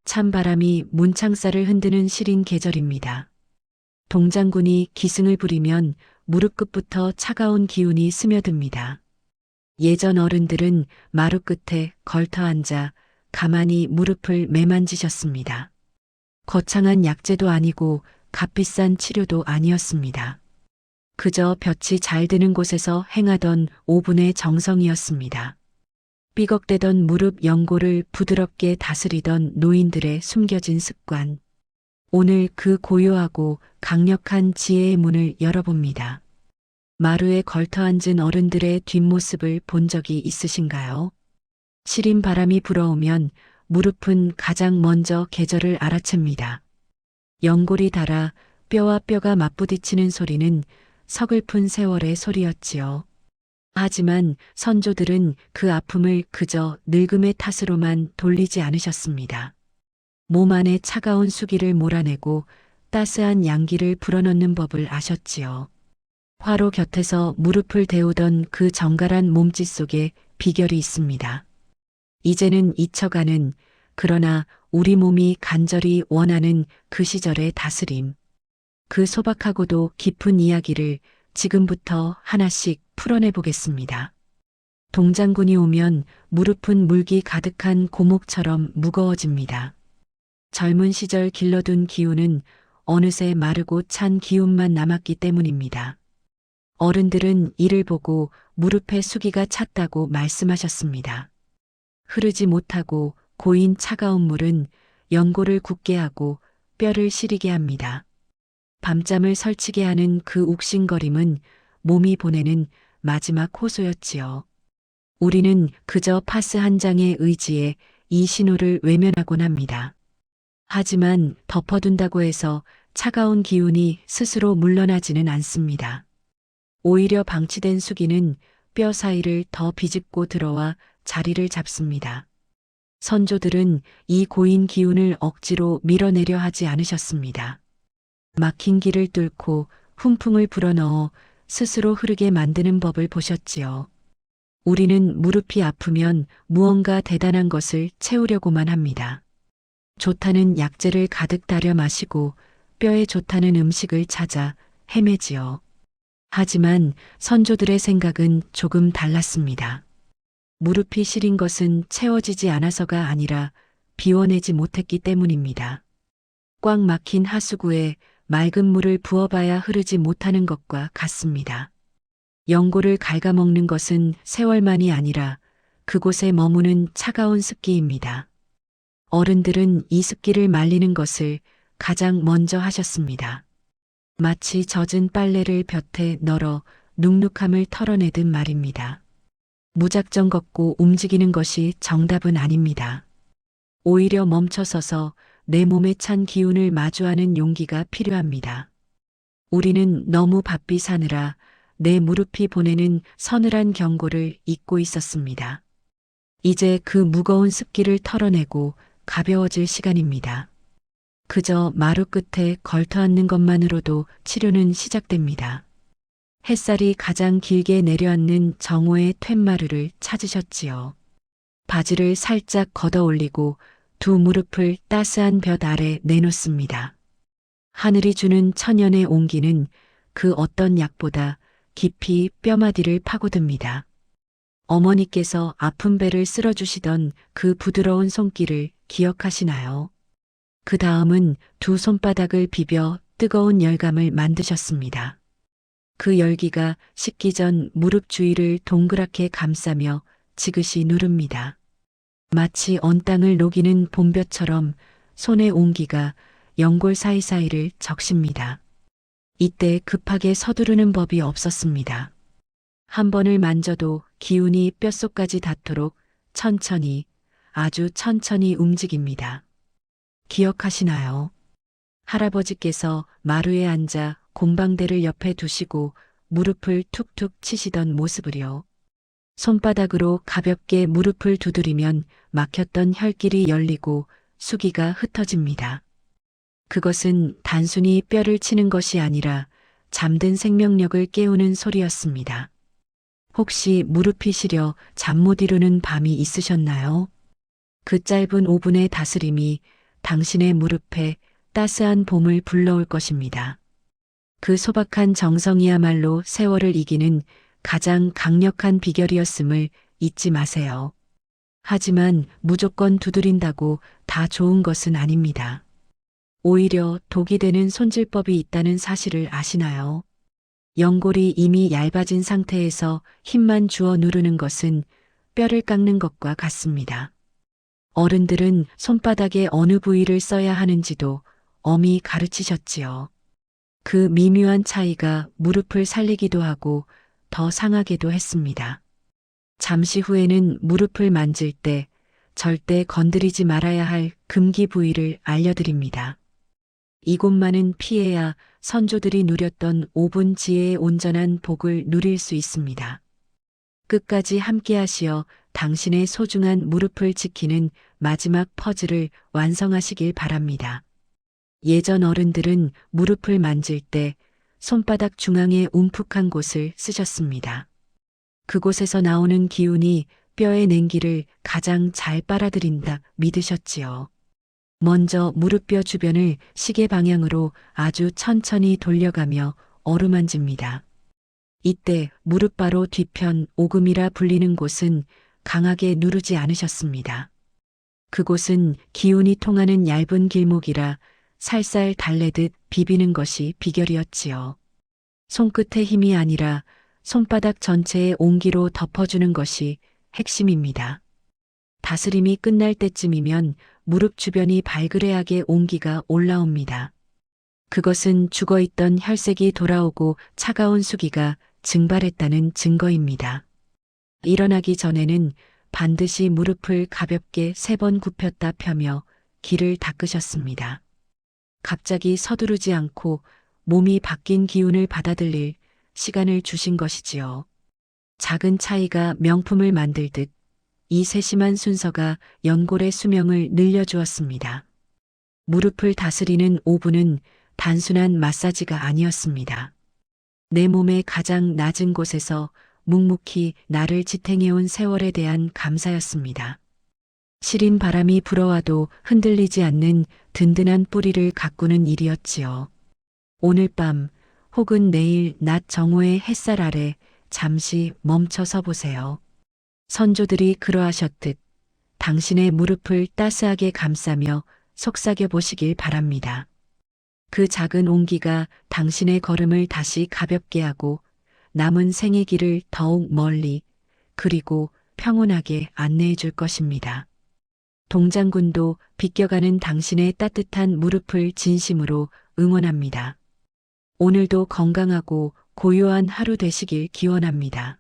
찬바람이 문창살을 흔드는 시린 계절입니다. 동장군이 기승을 부리면 무릎 끝부터 차가운 기운이 스며듭니다. 예전 어른들은 마루 끝에 걸터 앉아 가만히 무릎을 매만지셨습니다. 거창한 약재도 아니고 값비싼 치료도 아니었습니다. 그저 볕이 잘 드는 곳에서 행하던 5분의 정성이었습니다. 삐걱대던 무릎 연골을 부드럽게 다스리던 노인들의 숨겨진 습관. 오늘 그 고요하고 강력한 지혜의 문을 열어봅니다. 마루에 걸터 앉은 어른들의 뒷모습을 본 적이 있으신가요? 시린 바람이 불어오면 무릎은 가장 먼저 계절을 알아챕니다. 연골이 닳아 뼈와 뼈가 맞부딪히는 소리는 서글픈 세월의 소리였지요. 하지만 선조들은 그 아픔을 그저 늙음의 탓으로만 돌리지 않으셨습니다. 몸 안에 차가운 수기를 몰아내고 따스한 양기를 불어넣는 법을 아셨지요. 화로 곁에서 무릎을 데우던 그 정갈한 몸짓 속에 비결이 있습니다. 이제는 잊혀가는, 그러나 우리 몸이 간절히 원하는 그 시절의 다스림. 그 소박하고도 깊은 이야기를 지금부터 하나씩 풀어내 보겠습니다. 동장군이 오면 무릎은 물기 가득한 고목처럼 무거워집니다. 젊은 시절 길러둔 기운은 어느새 마르고 찬 기운만 남았기 때문입니다. 어른들은 이를 보고 무릎에 수기가 찼다고 말씀하셨습니다. 흐르지 못하고 고인 차가운 물은 연골을 굳게 하고 뼈를 시리게 합니다. 밤잠을 설치게 하는 그 욱신거림은 몸이 보내는 마지막 호소였지요. 우리는 그저 파스 한 장의 의지에 이 신호를 외면하곤 합니다. 하지만 덮어둔다고 해서 차가운 기운이 스스로 물러나지는 않습니다. 오히려 방치된 수기는 뼈 사이를 더 비집고 들어와 자리를 잡습니다. 선조들은 이 고인 기운을 억지로 밀어내려 하지 않으셨습니다. 막힌 길을 뚫고 훈풍을 불어넣어 스스로 흐르게 만드는 법을 보셨지요. 우리는 무릎이 아프면 무언가 대단한 것을 채우려고만 합니다. 좋다는 약재를 가득 따려 마시고 뼈에 좋다는 음식을 찾아 헤매지요. 하지만 선조들의 생각은 조금 달랐습니다. 무릎이 시린 것은 채워지지 않아서가 아니라 비워내지 못했기 때문입니다. 꽉 막힌 하수구에 맑은 물을 부어봐야 흐르지 못하는 것과 같습니다. 연골을 갉아먹는 것은 세월만이 아니라 그곳에 머무는 차가운 습기입니다. 어른들은 이 습기를 말리는 것을 가장 먼저 하셨습니다. 마치 젖은 빨래를 볕에 널어 눅눅함을 털어내듯 말입니다. 무작정 걷고 움직이는 것이 정답은 아닙니다. 오히려 멈춰서서 내 몸에 찬 기운을 마주하는 용기가 필요합니다. 우리는 너무 바삐 사느라 내 무릎이 보내는 서늘한 경고를 잊고 있었습니다. 이제 그 무거운 습기를 털어내고 가벼워질 시간입니다. 그저 마루 끝에 걸터 앉는 것만으로도 치료는 시작됩니다. 햇살이 가장 길게 내려앉는 정오의 툇마루를 찾으셨지요. 바지를 살짝 걷어 올리고 두 무릎을 따스한 볕 아래 내놓습니다. 하늘이 주는 천연의 온기는 그 어떤 약보다 깊이 뼈마디를 파고듭니다. 어머니께서 아픈 배를 쓸어주시던 그 부드러운 손길을 기억하시나요? 그 다음은 두 손바닥을 비벼 뜨거운 열감을 만드셨습니다. 그 열기가 식기 전 무릎 주위를 동그랗게 감싸며 지그시 누릅니다. 마치 언 땅을 녹이는 봄볕처럼 손의 온기가 연골 사이사이를 적십니다. 이때 급하게 서두르는 법이 없었습니다. 한 번을 만져도 기운이 뼛속까지 닿도록 천천히, 아주 천천히 움직입니다. 기억하시나요? 할아버지께서 마루에 앉아 곰방대를 옆에 두시고 무릎을 툭툭 치시던 모습을요. 손바닥으로 가볍게 무릎을 두드리면 막혔던 혈길이 열리고 수기가 흩어집니다. 그것은 단순히 뼈를 치는 것이 아니라 잠든 생명력을 깨우는 소리였습니다. 혹시 무릎이 시려 잠 못 이루는 밤이 있으셨나요? 그 짧은 5분의 다스림이 당신의 무릎에 따스한 봄을 불러올 것입니다. 그 소박한 정성이야말로 세월을 이기는 가장 강력한 비결이었음을 잊지 마세요. 하지만 무조건 두드린다고 다 좋은 것은 아닙니다. 오히려 독이 되는 손질법이 있다는 사실을 아시나요? 연골이 이미 얇아진 상태에서 힘만 주어 누르는 것은 뼈를 깎는 것과 같습니다. 어른들은 손바닥에 어느 부위를 써야 하는지도 엄히 가르치셨지요. 그 미묘한 차이가 무릎을 살리기도 하고 더 상하게도 했습니다. 잠시 후에는 무릎을 만질 때 절대 건드리지 말아야 할 금기 부위를 알려드립니다. 이곳만은 피해야 선조들이 누렸던 5분 지혜의 온전한 복을 누릴 수 있습니다. 끝까지 함께 하시어 당신의 소중한 무릎을 지키는 마지막 퍼즐을 완성하시길 바랍니다. 예전 어른들은 무릎을 만질 때 손바닥 중앙에 움푹한 곳을 쓰셨습니다. 그곳에서 나오는 기운이 뼈의 냉기를 가장 잘 빨아들인다 믿으셨지요. 먼저 무릎뼈 주변을 시계 방향으로 아주 천천히 돌려가며 어루만집니다. 이때 무릎 바로 뒤편 오금이라 불리는 곳은 강하게 누르지 않으셨습니다. 그곳은 기운이 통하는 얇은 길목이라 살살 달래듯 비비는 것이 비결이었지요. 손끝의 힘이 아니라 손바닥 전체의 온기로 덮어주는 것이 핵심입니다. 다스림이 끝날 때쯤이면 무릎 주변이 발그레하게 온기가 올라옵니다. 그것은 죽어있던 혈색이 돌아오고 차가운 수기가 증발했다는 증거입니다. 일어나기 전에는 반드시 무릎을 가볍게 3번 굽혔다 펴며 기를 닦으셨습니다. 갑자기 서두르지 않고 몸이 바뀐 기운을 받아들일 시간을 주신 것이지요. 작은 차이가 명품을 만들듯 이 세심한 순서가 연골의 수명을 늘려주었습니다. 무릎을 다스리는 5분은 단순한 마사지가 아니었습니다. 내 몸의 가장 낮은 곳에서 묵묵히 나를 지탱해온 세월에 대한 감사였습니다. 시린 바람이 불어와도 흔들리지 않는 든든한 뿌리를 가꾸는 일이었지요. 오늘 밤 혹은 내일 낮 정오의 햇살 아래 잠시 멈춰서 보세요. 선조들이 그러하셨듯 당신의 무릎을 따스하게 감싸며 속삭여 보시길 바랍니다. 그 작은 온기가 당신의 걸음을 다시 가볍게 하고 남은 생의 길을 더욱 멀리 그리고 평온하게 안내해 줄 것입니다. 동장군도 비껴가는 당신의 따뜻한 무릎을 진심으로 응원합니다. 오늘도 건강하고 고요한 하루 되시길 기원합니다.